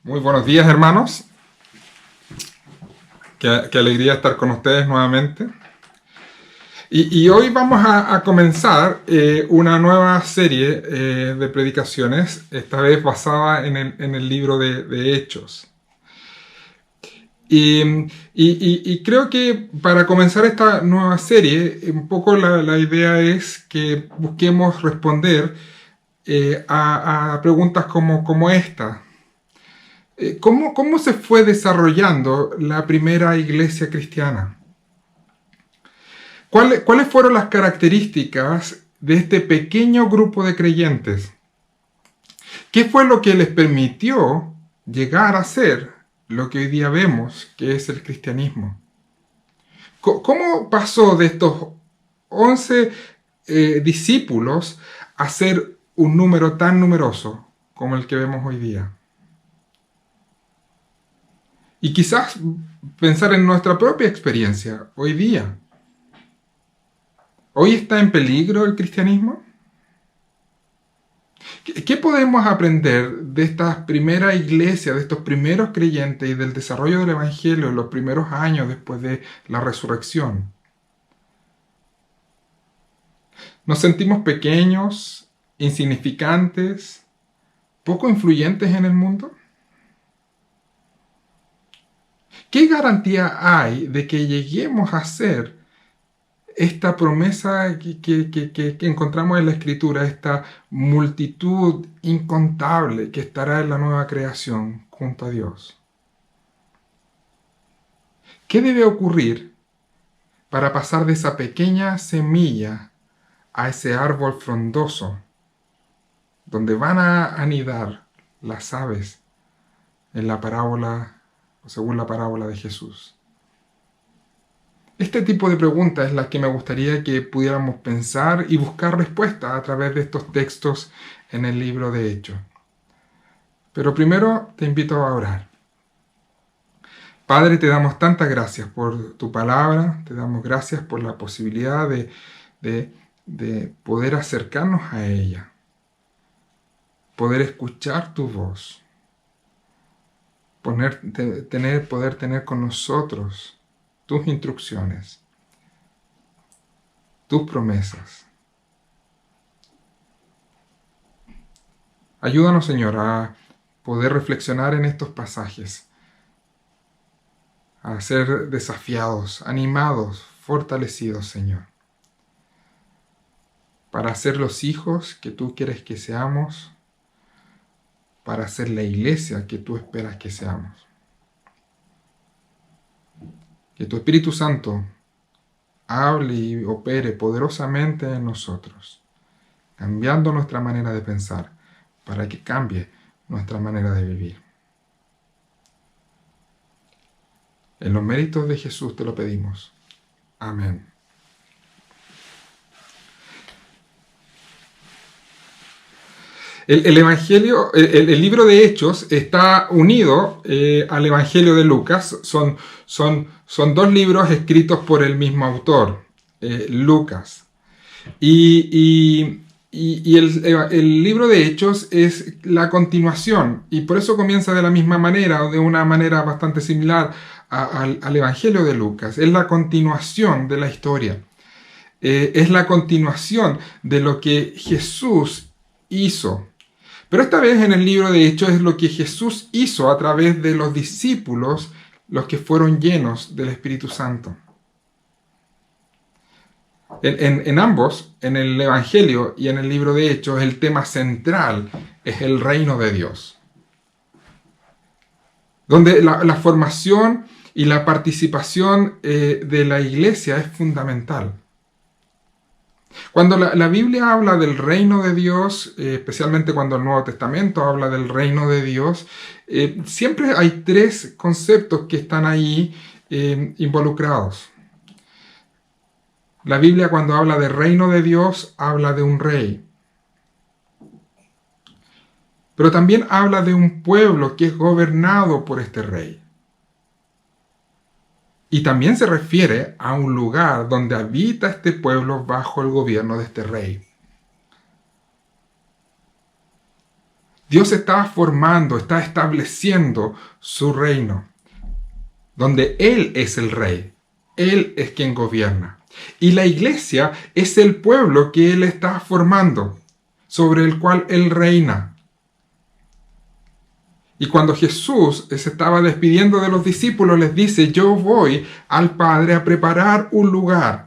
Muy buenos días, hermanos. Qué alegría estar con ustedes nuevamente. Y hoy vamos a comenzar una nueva serie de predicaciones, esta vez basada en el libro de Hechos. Y creo que para comenzar esta nueva serie, un poco la idea es que busquemos responder a preguntas como esta. ¿Cómo se fue desarrollando la primera iglesia cristiana? ¿Cuáles fueron las características de este pequeño grupo de creyentes? ¿Qué fue lo que les permitió llegar a ser lo que hoy día vemos que es el cristianismo? ¿Cómo pasó de estos 11 discípulos a ser un número tan numeroso como el que vemos hoy día? Y quizás pensar en nuestra propia experiencia hoy día. ¿Hoy está en peligro el cristianismo? ¿Qué podemos aprender de esta primera iglesia, de estos primeros creyentes y del desarrollo del Evangelio en los primeros años después de la resurrección? ¿Nos sentimos pequeños, insignificantes, poco influyentes en el mundo? ¿Qué garantía hay de que lleguemos a ser esta promesa que encontramos en la Escritura, esta multitud incontable que estará en la nueva creación junto a Dios? ¿Qué debe ocurrir para pasar de esa pequeña semilla a ese árbol frondoso donde van a anidar las aves en la parábola, o según la parábola de Jesús? Este tipo de preguntas es la que me gustaría que pudiéramos pensar y buscar respuestas a través de estos textos en el libro de Hechos. Pero primero te invito a orar. Padre, te damos tantas gracias por tu palabra, te damos gracias por la posibilidad de poder acercarnos a ella, poder escuchar tu voz, poder tener con nosotros tus instrucciones, tus promesas. Ayúdanos, Señor, a poder reflexionar en estos pasajes, a ser desafiados, animados, fortalecidos, Señor, para ser los hijos que tú quieres que seamos, para ser la iglesia que tú esperas que seamos. Que tu Espíritu Santo hable y opere poderosamente en nosotros, cambiando nuestra manera de pensar, para que cambie nuestra manera de vivir. En los méritos de Jesús te lo pedimos. Amén. El Evangelio, el libro de Hechos está unido al Evangelio de Lucas. Son dos libros escritos por el mismo autor, Lucas. Y el libro de Hechos es la continuación, y por eso comienza de la misma manera, o de una manera bastante similar al Evangelio de Lucas. Es la continuación de la historia. Es la continuación de lo que Jesús hizo. Pero esta vez en el libro de Hechos es lo que Jesús hizo a través de los discípulos, los que fueron llenos del Espíritu Santo. En ambos, en el Evangelio y en el libro de Hechos, el tema central es el reino de Dios, donde la formación y la participación de la iglesia es fundamental. Cuando la Biblia habla del reino de Dios, especialmente cuando el Nuevo Testamento habla del reino de Dios, siempre hay tres conceptos que están ahí involucrados. La Biblia, cuando habla del reino de Dios, habla de un rey. Pero también habla de un pueblo que es gobernado por este rey. Y también se refiere a un lugar donde habita este pueblo bajo el gobierno de este rey. Dios estaba formando, está estableciendo su reino, donde Él es el rey. Él es quien gobierna. Y la iglesia es el pueblo que Él está formando, sobre el cual Él reina. Y cuando Jesús se estaba despidiendo de los discípulos, les dice: yo voy al Padre a preparar un lugar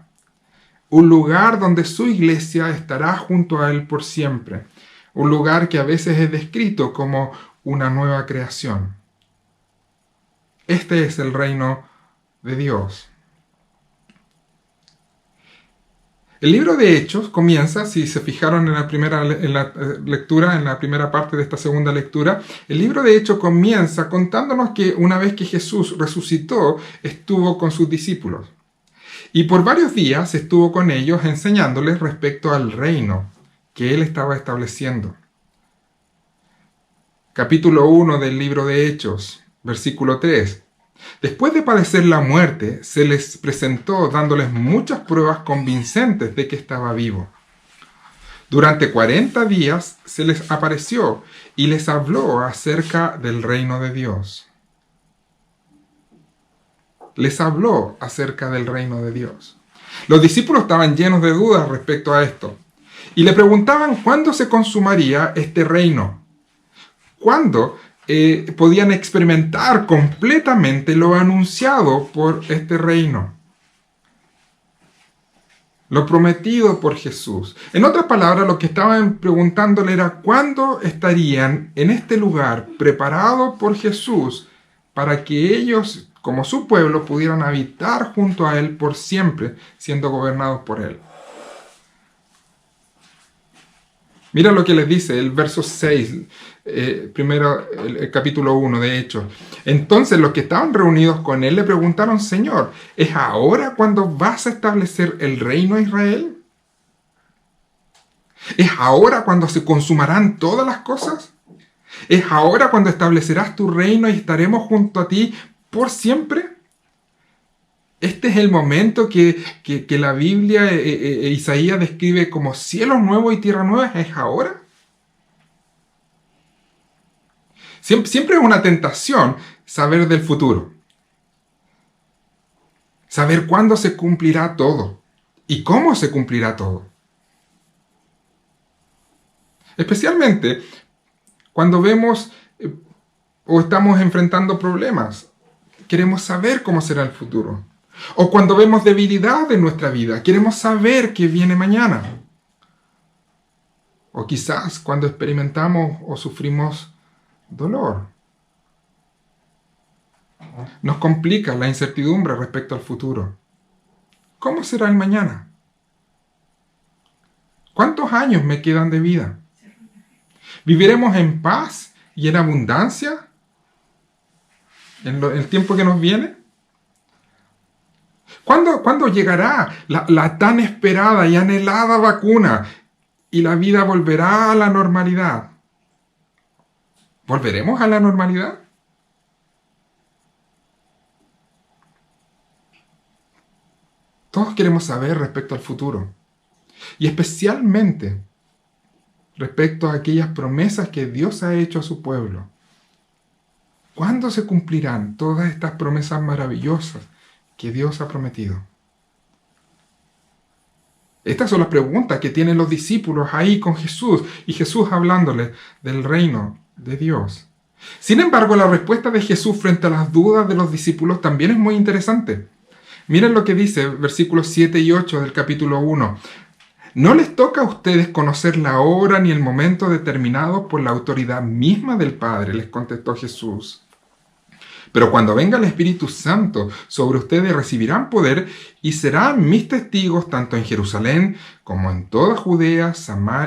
donde su iglesia estará junto a Él por siempre. Un lugar que a veces es descrito como una nueva creación. Este es el reino de Dios. El libro de Hechos comienza, si se fijaron en la lectura, en la primera parte de esta segunda lectura, el libro de Hechos comienza contándonos que una vez que Jesús resucitó, estuvo con sus discípulos. Y por varios días estuvo con ellos enseñándoles respecto al reino que Él estaba estableciendo. Capítulo 1 del libro de Hechos, versículo 3. Después de padecer la muerte, se les presentó dándoles muchas pruebas convincentes de que estaba vivo. Durante 40 días se les apareció y les habló acerca del reino de Dios. Les habló acerca del reino de Dios. Los discípulos estaban llenos de dudas respecto a esto y le preguntaban cuándo se consumaría este reino. ¿Cuándo podían experimentar completamente lo anunciado por este reino? Lo prometido por Jesús. En otras palabras, lo que estaban preguntándole era cuándo estarían en este lugar preparado por Jesús para que ellos, como su pueblo, pudieran habitar junto a Él por siempre, siendo gobernados por Él. Mira lo que les dice el verso 6, primero el capítulo 1 de Hechos. Entonces los que estaban reunidos con él le preguntaron: Señor, ¿es ahora cuando vas a establecer el reino a Israel? ¿Es ahora cuando se consumarán todas las cosas? ¿Es ahora cuando establecerás tu reino y estaremos junto a ti por siempre? Este es el momento que la Biblia, Isaías describe como cielos nuevos y tierra nueva. ¿Es ahora? Siempre es una tentación saber del futuro. Saber cuándo se cumplirá todo y cómo se cumplirá todo. Especialmente cuando vemos o estamos enfrentando problemas. Queremos saber cómo será el futuro. O cuando vemos debilidad en nuestra vida, queremos saber qué viene mañana. O quizás cuando experimentamos o sufrimos dolor. Nos complica la incertidumbre respecto al futuro. ¿Cómo será el mañana? ¿Cuántos años me quedan de vida? ¿Viviremos en paz y en abundancia en el tiempo que nos viene? ¿Cuándo llegará la tan esperada y anhelada vacuna y la vida volverá a la normalidad? ¿Volveremos a la normalidad? Todos queremos saber respecto al futuro y especialmente respecto a aquellas promesas que Dios ha hecho a su pueblo. ¿Cuándo se cumplirán todas estas promesas maravillosas que Dios ha prometido? Estas son las preguntas que tienen los discípulos ahí con Jesús y Jesús hablándoles del reino de Dios. Sin embargo, la respuesta de Jesús frente a las dudas de los discípulos también es muy interesante. Miren lo que dice versículos 7 y 8 del capítulo 1. No les toca a ustedes conocer la hora ni el momento determinados por la autoridad misma del Padre, les contestó Jesús. Pero cuando venga el Espíritu Santo, sobre ustedes recibirán poder y serán mis testigos tanto en Jerusalén como en toda Judea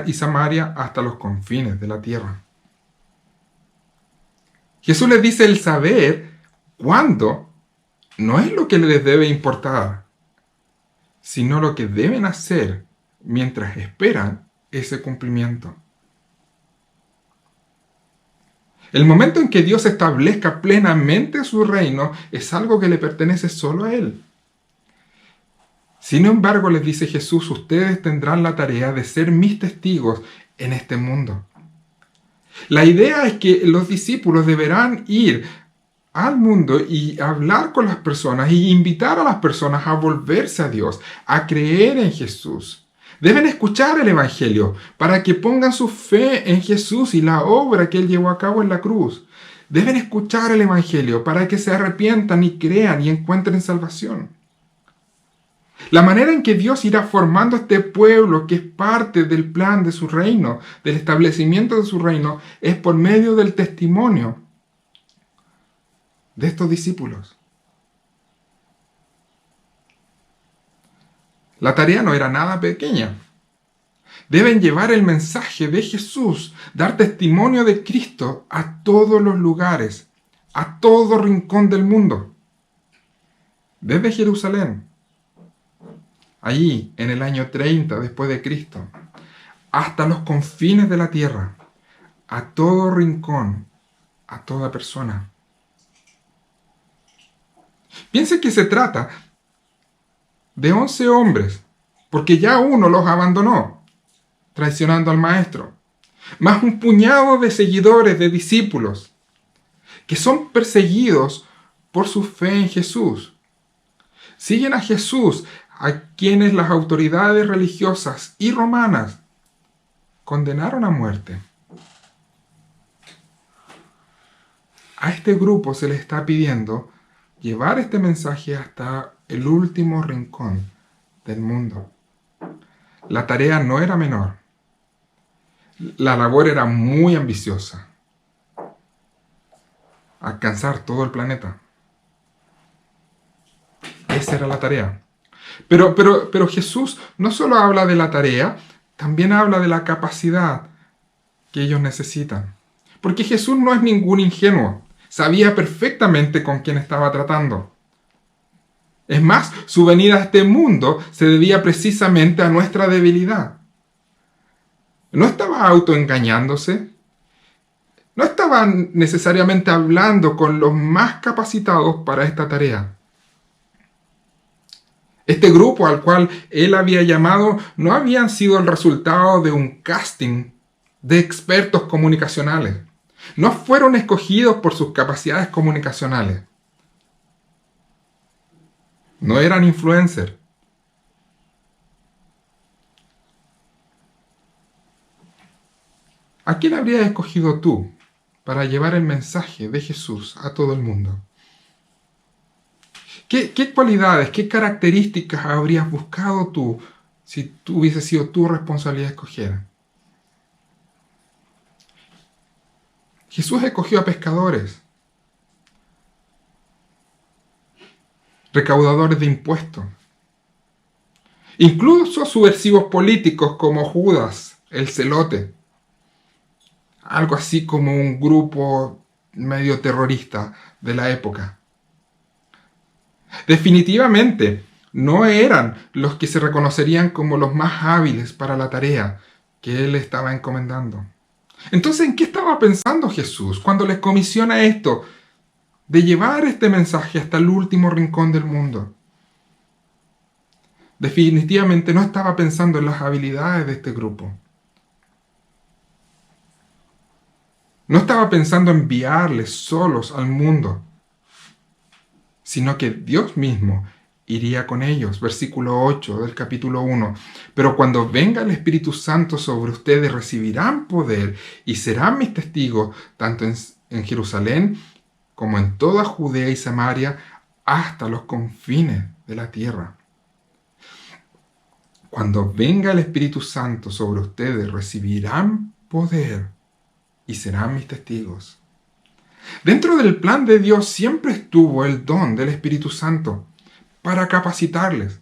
y Samaria hasta los confines de la tierra. Jesús les dice el saber cuándo no es lo que les debe importar, sino lo que deben hacer mientras esperan ese cumplimiento. El momento en que Dios establezca plenamente su reino es algo que le pertenece solo a Él. Sin embargo, les dice Jesús, ustedes tendrán la tarea de ser mis testigos en este mundo. La idea es que los discípulos deberán ir al mundo y hablar con las personas y invitar a las personas a volverse a Dios, a creer en Jesús. Deben escuchar el Evangelio para que pongan su fe en Jesús y la obra que Él llevó a cabo en la cruz. Deben escuchar el Evangelio para que se arrepientan y crean y encuentren salvación. La manera en que Dios irá formando este pueblo que es parte del plan de su reino, del establecimiento de su reino, es por medio del testimonio de estos discípulos. La tarea no era nada pequeña. Deben llevar el mensaje de Jesús, dar testimonio de Cristo a todos los lugares, a todo rincón del mundo. Desde Jerusalén, allí en el año 30 después de Cristo, hasta los confines de la tierra, a todo rincón, a toda persona. Piensen que se trata de 11 hombres, porque ya uno los abandonó, traicionando al maestro, más un puñado de seguidores, de discípulos, que son perseguidos por su fe en Jesús. Siguen a Jesús, a quienes las autoridades religiosas y romanas condenaron a muerte. A este grupo se le está pidiendo llevar este mensaje hasta el último rincón del mundo. La tarea no era menor. La labor era muy ambiciosa. Alcanzar todo el planeta. Esa era la tarea. Pero Jesús no solo habla de la tarea, también habla de la capacidad que ellos necesitan. Porque Jesús no es ningún ingenuo. Sabía perfectamente con quién estaba tratando. Es más, su venida a este mundo se debía precisamente a nuestra debilidad. No estaba autoengañándose. No estaba necesariamente hablando con los más capacitados para esta tarea. Este grupo al cual él había llamado no habían sido el resultado de un casting de expertos comunicacionales. No fueron escogidos por sus capacidades comunicacionales. No eran influencers. ¿A quién habrías escogido tú para llevar el mensaje de Jesús a todo el mundo? ¿Qué cualidades, qué características habrías buscado tú si hubiese sido tu responsabilidad escoger? Jesús escogió a pescadores, recaudadores de impuestos, incluso subversivos políticos como Judas, el celote, algo así como un grupo medio terrorista de la época. Definitivamente no eran los que se reconocerían como los más hábiles para la tarea que él estaba encomendando. Entonces, ¿en qué estaba pensando Jesús cuando les comisiona esto de llevar este mensaje hasta el último rincón del mundo? Definitivamente no estaba pensando en las habilidades de este grupo. No estaba pensando en enviarles solos al mundo, sino que Dios mismo iría con ellos. Versículo 8 del capítulo 1. Pero cuando venga el Espíritu Santo sobre ustedes, recibirán poder y serán mis testigos, tanto en Jerusalén como en toda Judea y Samaria, hasta los confines de la tierra. Cuando venga el Espíritu Santo sobre ustedes, recibirán poder y serán mis testigos. Dentro del plan de Dios siempre estuvo el don del Espíritu Santo para capacitarles.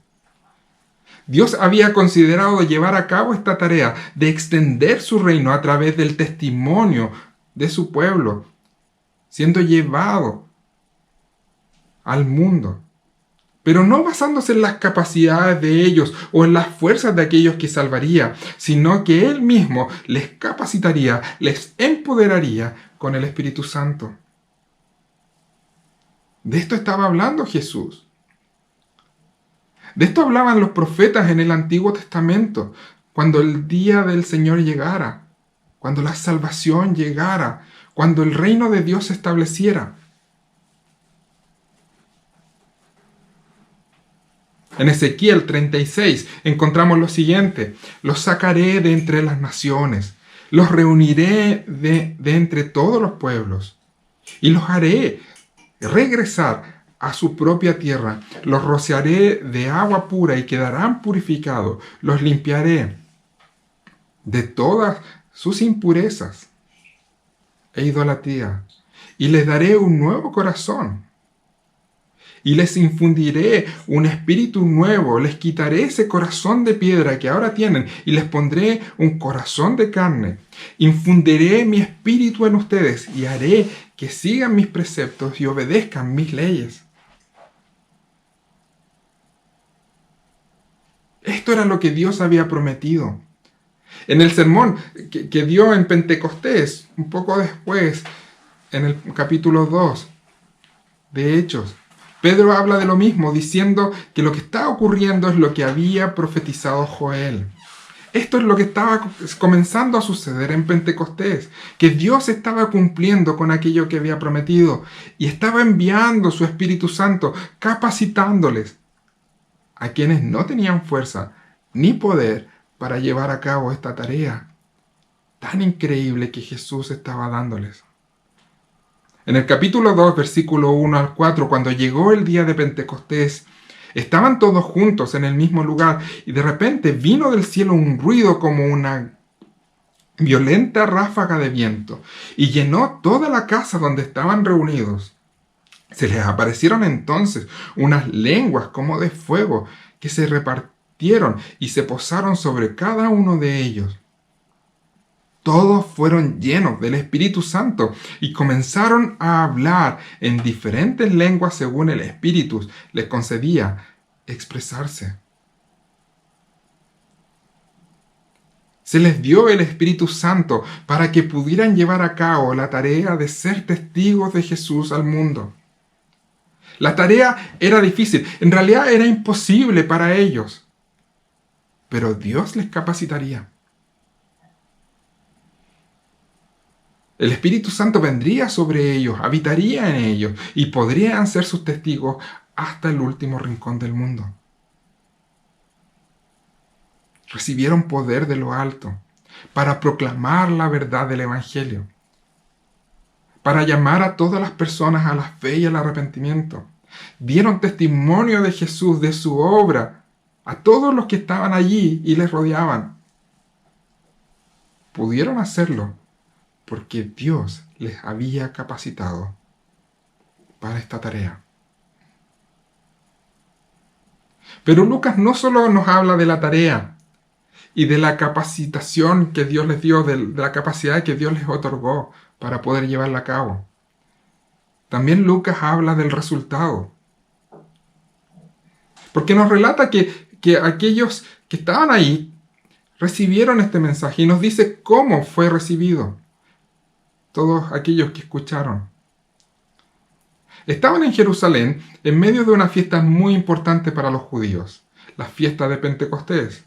Dios había considerado llevar a cabo esta tarea de extender su reino a través del testimonio de su pueblo, siendo llevado al mundo, pero no basándose en las capacidades de ellos o en las fuerzas de aquellos que salvaría, sino que Él mismo les capacitaría, les empoderaría con el Espíritu Santo. De esto estaba hablando Jesús. De esto hablaban los profetas en el Antiguo Testamento, cuando el día del Señor llegara. cuando la salvación llegara, cuando el reino de Dios se estableciera. En Ezequiel 36 encontramos lo siguiente: los sacaré de entre las naciones, los reuniré de entre todos los pueblos y los haré regresar a su propia tierra. Los rociaré de agua pura y quedarán purificados. Los limpiaré de todas sus impurezas e idolatría y les daré un nuevo corazón. Y les infundiré un espíritu nuevo, les quitaré ese corazón de piedra que ahora tienen y les pondré un corazón de carne. Infundiré mi espíritu en ustedes y haré que sigan mis preceptos y obedezcan mis leyes. Esto era lo que Dios había prometido. En el sermón que dio en Pentecostés, un poco después, en el capítulo 2 de Hechos, Pedro habla de lo mismo, diciendo que lo que está ocurriendo es lo que había profetizado Joel. Esto es lo que estaba comenzando a suceder en Pentecostés, que Dios estaba cumpliendo con aquello que había prometido y estaba enviando su Espíritu Santo, capacitándoles a quienes no tenían fuerza ni poder para llevar a cabo esta tarea tan increíble que Jesús estaba dándoles. En el capítulo 2, versículo 1 al 4, cuando llegó el día de Pentecostés, estaban todos juntos en el mismo lugar y de repente vino del cielo un ruido como una violenta ráfaga de viento y llenó toda la casa donde estaban reunidos. Se les aparecieron entonces unas lenguas como de fuego que se repartieron y se posaron sobre cada uno de ellos. Todos fueron llenos del Espíritu Santo y comenzaron a hablar en diferentes lenguas según el Espíritu les concedía expresarse. Se les dio el Espíritu Santo para que pudieran llevar a cabo la tarea de ser testigos de Jesús al mundo. La tarea era difícil, en realidad era imposible para ellos, pero Dios les capacitaría. El Espíritu Santo vendría sobre ellos, habitaría en ellos y podrían ser sus testigos hasta el último rincón del mundo. Recibieron poder de lo alto para proclamar la verdad del Evangelio, para llamar a todas las personas a la fe y al arrepentimiento. Dieron testimonio de Jesús, de su obra, a todos los que estaban allí y les rodeaban. Pudieron hacerlo porque Dios les había capacitado para esta tarea. Pero Lucas no solo nos habla de la tarea y de la capacitación que Dios les dio, de la capacidad que Dios les otorgó para poder llevarla a cabo. También Lucas habla del resultado. Porque nos relata que aquellos que estaban ahí recibieron este mensaje y nos dice cómo fue recibido. Todos aquellos que escucharon. Estaban en Jerusalén en medio de una fiesta muy importante para los judíos, la fiesta de Pentecostés.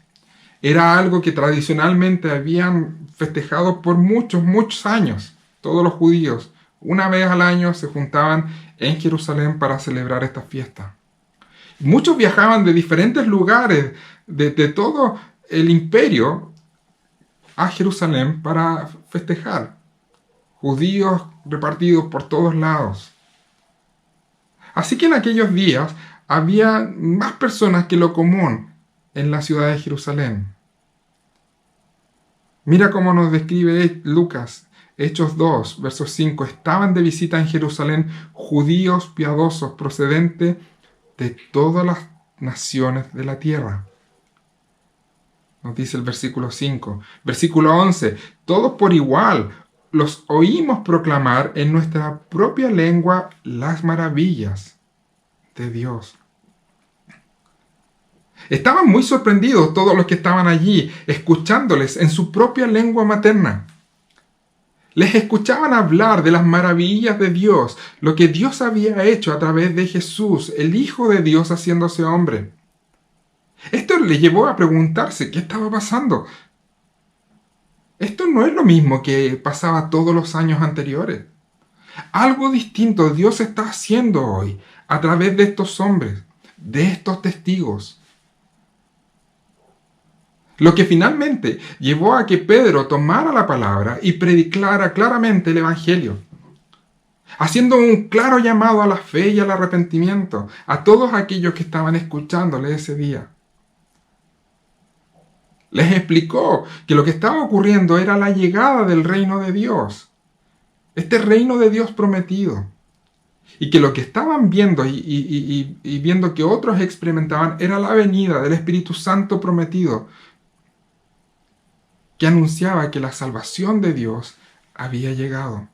Era algo que tradicionalmente habían festejado por muchos años. Todos los judíos, una vez al año, se juntaban en Jerusalén para celebrar esta fiesta. Muchos viajaban de diferentes lugares, de todo el imperio, a Jerusalén para festejar. Judíos repartidos por todos lados. Así que en aquellos días había más personas que lo común en la ciudad de Jerusalén. Mira cómo nos describe Lucas, Hechos 2, versos 5. Estaban de visita en Jerusalén judíos piadosos procedentes de todas las naciones de la tierra. Nos dice el versículo 5. Versículo 11. Todos por igual los oímos proclamar en nuestra propia lengua las maravillas de Dios. Estaban muy sorprendidos todos los que estaban allí, escuchándoles en su propia lengua materna. Les escuchaban hablar de las maravillas de Dios, lo que Dios había hecho a través de Jesús, el Hijo de Dios haciéndose hombre. Esto les llevó a preguntarse qué estaba pasando. Esto no es lo mismo que pasaba todos los años anteriores. Algo distinto Dios está haciendo hoy a través de estos hombres, de estos testigos. Lo que finalmente llevó a que Pedro tomara la palabra y predicara claramente el Evangelio, haciendo un claro llamado a la fe y al arrepentimiento a todos aquellos que estaban escuchándole ese día. Les explicó que lo que estaba ocurriendo era la llegada del reino de Dios, este reino de Dios prometido, y que lo que estaban viendo y viendo que otros experimentaban era la venida del Espíritu Santo prometido, que anunciaba que la salvación de Dios había llegado.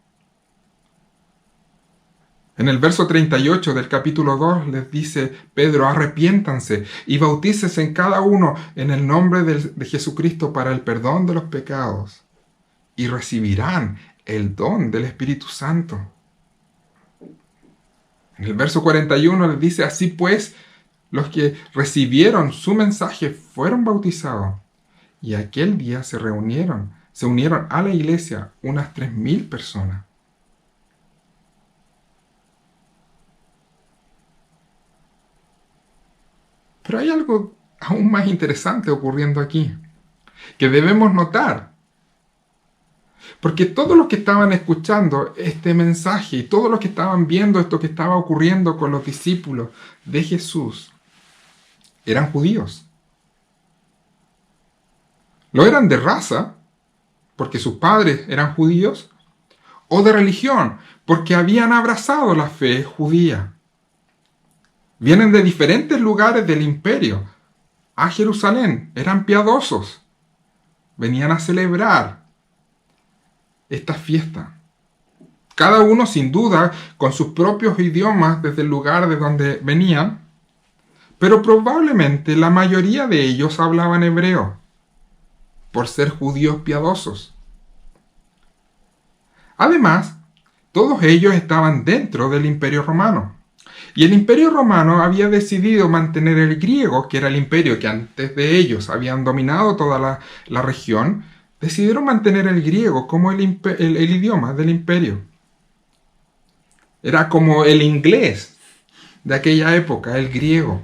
En el verso 38 del capítulo 2 les dice Pedro: arrepiéntanse y bautícese en cada uno en el nombre de Jesucristo para el perdón de los pecados, y recibirán el don del Espíritu Santo. En el verso 41 les dice: así pues, los que recibieron su mensaje fueron bautizados, y aquel día se unieron a la iglesia unas 3,000 personas. Pero hay algo aún más interesante ocurriendo aquí, que debemos notar. Porque todos los que estaban escuchando este mensaje y todos los que estaban viendo esto que estaba ocurriendo con los discípulos de Jesús eran judíos. Lo eran de raza, porque sus padres eran judíos, o de religión, porque habían abrazado la fe judía. Vienen de diferentes lugares del imperio a Jerusalén, eran piadosos, venían a celebrar esta fiesta. Cada uno sin duda con sus propios idiomas desde el lugar de donde venían, pero probablemente la mayoría de ellos hablaban hebreo, por ser judíos piadosos. Además, todos ellos estaban dentro del Imperio Romano. Y el Imperio Romano había decidido mantener el griego, que era el imperio que antes de ellos habían dominado toda la región. Decidieron mantener el griego como el idioma del imperio. Era como el inglés de aquella época, el griego.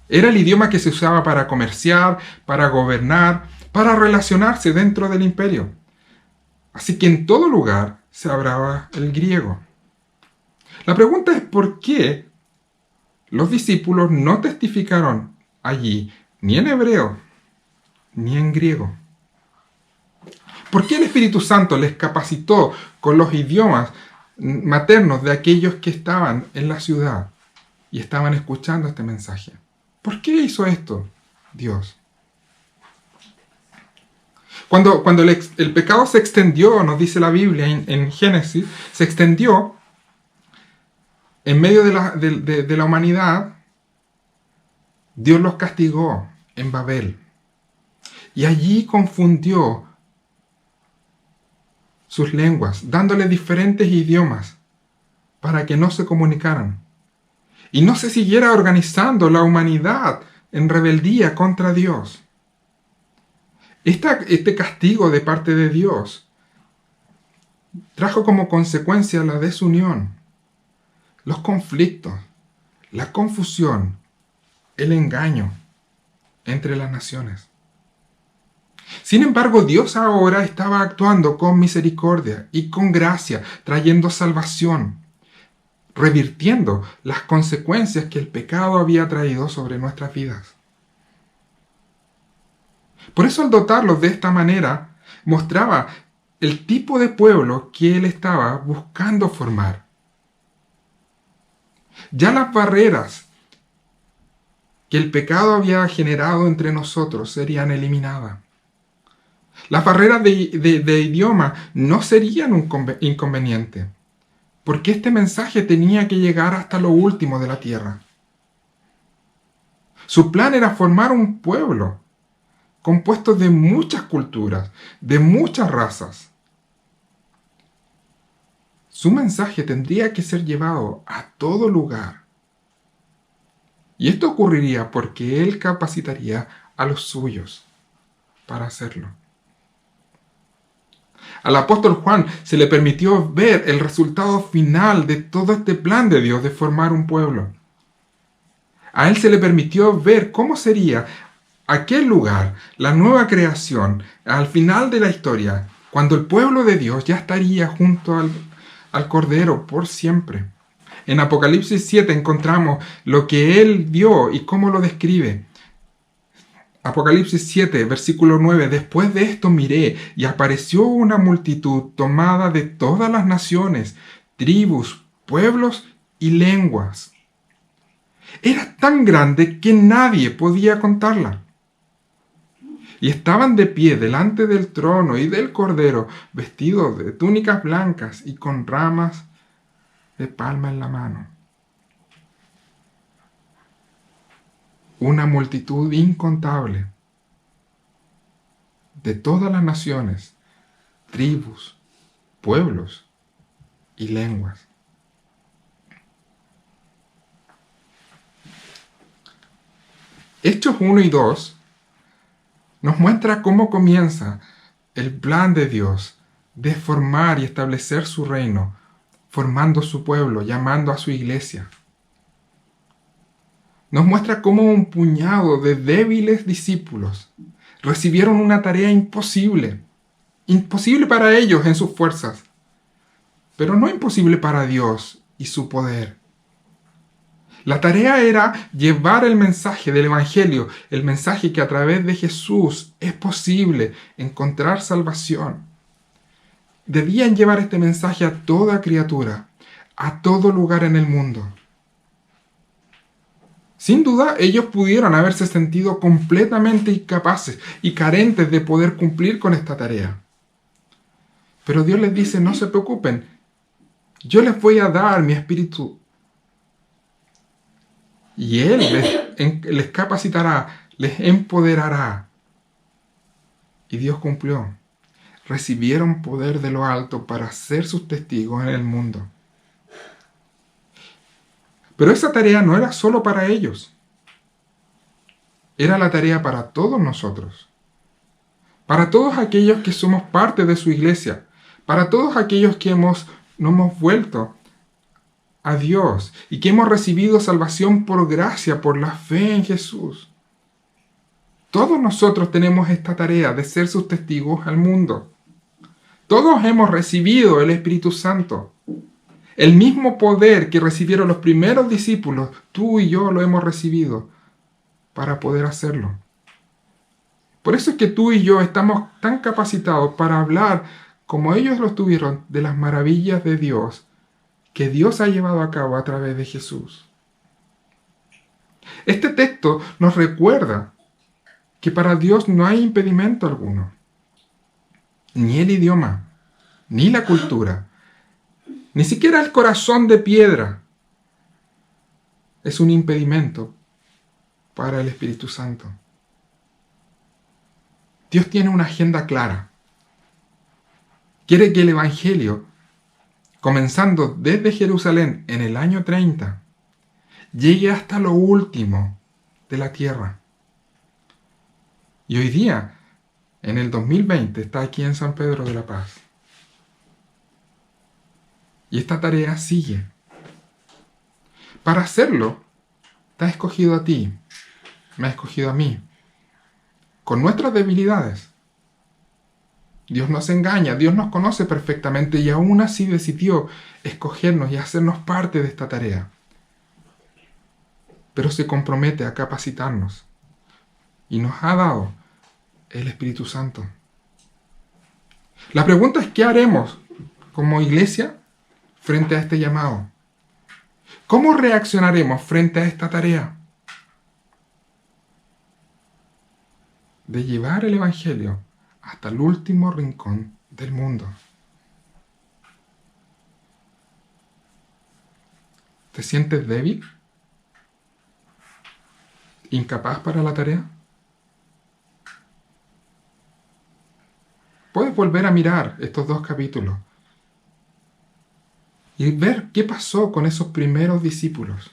Era el idioma que se usaba para comerciar, para gobernar, para relacionarse dentro del imperio. Así que en todo lugar se hablaba el griego. La pregunta es por qué los discípulos no testificaron allí ni en hebreo ni en griego. ¿Por qué el Espíritu Santo les capacitó con los idiomas maternos de aquellos que estaban en la ciudad y estaban escuchando este mensaje? ¿Por qué hizo esto Dios? Cuando el pecado se extendió, nos dice la Biblia en Génesis, se extendió en medio de la humanidad, Dios los castigó en Babel. Y allí confundió sus lenguas, dándoles diferentes idiomas para que no se comunicaran. Y no se siguiera organizando la humanidad en rebeldía contra Dios. Este castigo de parte de Dios trajo como consecuencia la desunión, los conflictos, la confusión, el engaño entre las naciones. Sin embargo, Dios ahora estaba actuando con misericordia y con gracia, trayendo salvación, revirtiendo las consecuencias que el pecado había traído sobre nuestras vidas. Por eso, al dotarlos de esta manera, mostraba el tipo de pueblo que Él estaba buscando formar. Ya las barreras que el pecado había generado entre nosotros serían eliminadas. Las barreras de idioma no serían un inconveniente, porque este mensaje tenía que llegar hasta lo último de la tierra. Su plan era formar un pueblo compuesto de muchas culturas, de muchas razas. Su mensaje tendría que ser llevado a todo lugar. Y esto ocurriría porque Él capacitaría a los suyos para hacerlo. Al apóstol Juan se le permitió ver el resultado final de todo este plan de Dios de formar un pueblo. A él se le permitió ver cómo sería aquel lugar, la nueva creación, al final de la historia, cuando el pueblo de Dios ya estaría junto al Cordero por siempre. En Apocalipsis 7 encontramos lo que él vio y cómo lo describe. Apocalipsis 7, versículo 9. Después de esto miré y apareció una multitud tomada de todas las naciones, tribus, pueblos y lenguas. Era tan grande que nadie podía contarla. Y estaban de pie delante del trono y del Cordero, vestidos de túnicas blancas y con ramas de palma en la mano. Una multitud incontable de todas las naciones, tribus, pueblos y lenguas. Hechos 1 y 2 nos muestra cómo comienza el plan de Dios de formar y establecer su reino, formando su pueblo, llamando a su iglesia. Nos muestra cómo un puñado de débiles discípulos recibieron una tarea imposible para ellos en sus fuerzas, pero no imposible para Dios y su poder. La tarea era llevar el mensaje del Evangelio, el mensaje que a través de Jesús es posible encontrar salvación. Debían llevar este mensaje a toda criatura, a todo lugar en el mundo. Sin duda, ellos pudieron haberse sentido completamente incapaces y carentes de poder cumplir con esta tarea. Pero Dios les dice, no se preocupen, yo les voy a dar mi espíritu. Y Él les capacitará, les empoderará. Y Dios cumplió. Recibieron poder de lo alto para ser sus testigos en el mundo. Pero esa tarea no era solo para ellos. Era la tarea para todos nosotros. Para todos aquellos que somos parte de su iglesia. Para todos aquellos que no hemos vuelto a Dios y que hemos recibido salvación por gracia, por la fe en Jesús. Todos nosotros tenemos esta tarea de ser sus testigos al mundo. Todos hemos recibido el Espíritu Santo. El mismo poder que recibieron los primeros discípulos, tú y yo lo hemos recibido para poder hacerlo. Por eso es que tú y yo estamos tan capacitados para hablar, como ellos lo tuvieron, de las maravillas de Dios que Dios ha llevado a cabo a través de Jesús. Este texto nos recuerda que para Dios no hay impedimento alguno. Ni el idioma, ni la cultura, ni siquiera el corazón de piedra es un impedimento para el Espíritu Santo. Dios tiene una agenda clara. Quiere que el Evangelio, comenzando desde Jerusalén en el año 30, llegue hasta lo último de la tierra. Y hoy día, en el 2020, está aquí en San Pedro de la Paz. Y esta tarea sigue. Para hacerlo, te ha escogido a ti, me ha escogido a mí, con nuestras debilidades. Dios nos engaña, Dios nos conoce perfectamente y aún así decidió escogernos y hacernos parte de esta tarea. Pero se compromete a capacitarnos y nos ha dado el Espíritu Santo. La pregunta es, ¿qué haremos como iglesia frente a este llamado? ¿Cómo reaccionaremos frente a esta tarea de llevar el Evangelio hasta el último rincón del mundo? ¿Te sientes débil? ¿Incapaz para la tarea? Puedes volver a mirar estos 2 capítulos y ver qué pasó con esos primeros discípulos.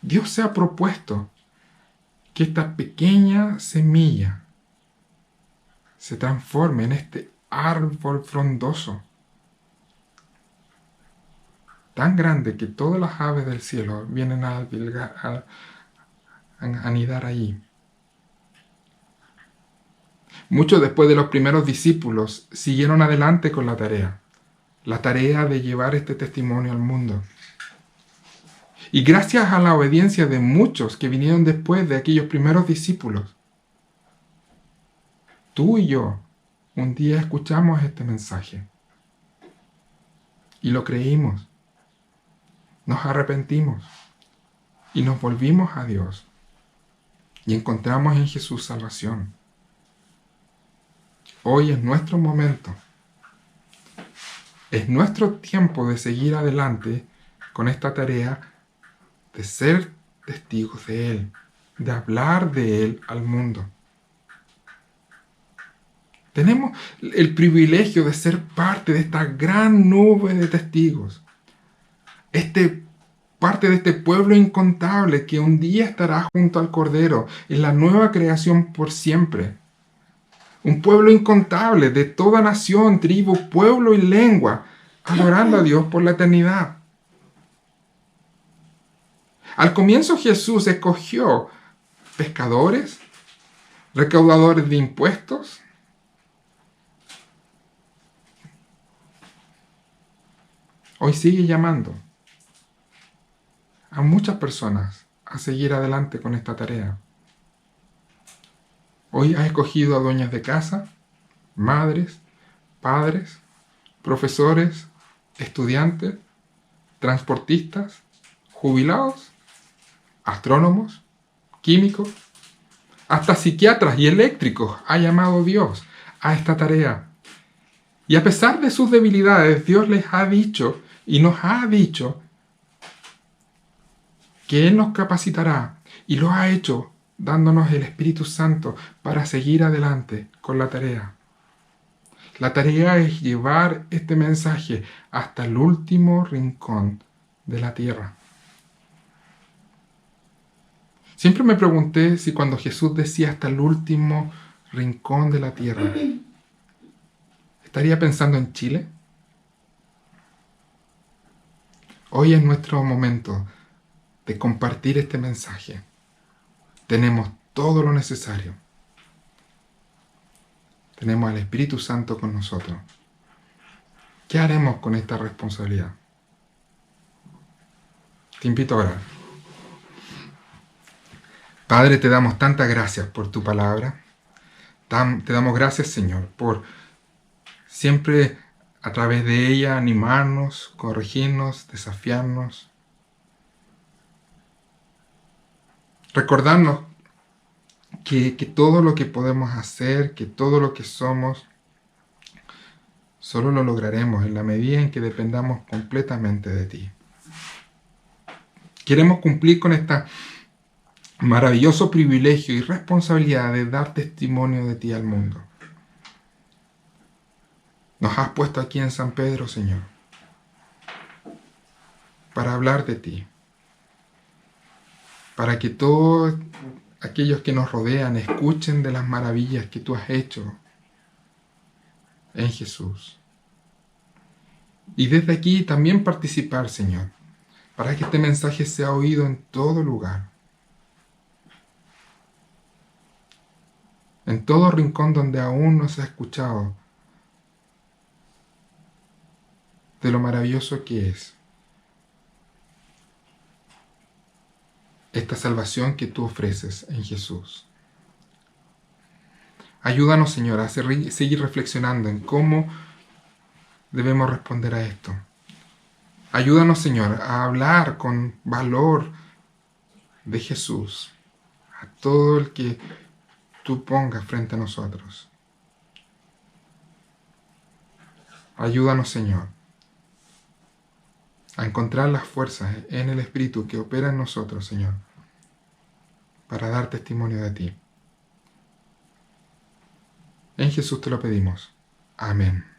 Dios se ha propuesto que esta pequeña semilla se transforme en este árbol frondoso, tan grande que todas las aves del cielo vienen a anidar ahí. Muchos después de los primeros discípulos siguieron adelante con la tarea de llevar este testimonio al mundo. Y gracias a la obediencia de muchos que vinieron después de aquellos primeros discípulos, tú y yo un día escuchamos este mensaje y lo creímos, nos arrepentimos y nos volvimos a Dios y encontramos en Jesús salvación. Hoy es nuestro momento, es nuestro tiempo de seguir adelante con esta tarea de ser testigos de Él, de hablar de Él al mundo. Tenemos el privilegio de ser parte de esta gran nube de testigos, parte de este pueblo incontable que un día estará junto al Cordero en la nueva creación por siempre. Un pueblo incontable de toda nación, tribu, pueblo y lengua, adorando a Dios por la eternidad. Al comienzo Jesús escogió pescadores, recaudadores de impuestos, hoy sigue llamando a muchas personas a seguir adelante con esta tarea. Hoy ha escogido a dueñas de casa, madres, padres, profesores, estudiantes, transportistas, jubilados, astrónomos, químicos, hasta psiquiatras y eléctricos ha llamado Dios a esta tarea. Y a pesar de sus debilidades, Dios les ha dicho y nos ha dicho que Él nos capacitará y lo ha hecho dándonos el Espíritu Santo para seguir adelante con la tarea. La tarea es llevar este mensaje hasta el último rincón de la tierra. Siempre me pregunté si cuando Jesús decía hasta el último rincón de la tierra, ¿estaría pensando en Chile? Hoy es nuestro momento de compartir este mensaje. Tenemos todo lo necesario. Tenemos al Espíritu Santo con nosotros. ¿Qué haremos con esta responsabilidad? Te invito a orar. Padre, te damos tantas gracias por tu palabra. Te damos gracias, Señor, por siempre a través de ella animarnos, corregirnos, desafiarnos. Recordarnos que todo lo que podemos hacer, que todo lo que somos, solo lo lograremos en la medida en que dependamos completamente de ti. Queremos cumplir con este maravilloso privilegio y responsabilidad de dar testimonio de ti al mundo. Nos has puesto aquí en San Pedro, Señor, para hablar de ti, para que todos aquellos que nos rodean escuchen de las maravillas que tú has hecho en Jesús. Y desde aquí también participar, Señor, para que este mensaje sea oído en todo lugar, en todo rincón donde aún no se ha escuchado de lo maravilloso que es esta salvación que tú ofreces en Jesús. Ayúdanos, Señor, a seguir reflexionando en cómo debemos responder a esto. Ayúdanos, Señor, a hablar con valor de Jesús a todo el que tú pongas frente a nosotros. Ayúdanos, Señor, a encontrar las fuerzas en el Espíritu que opera en nosotros, Señor, para dar testimonio de ti. En Jesús te lo pedimos. Amén.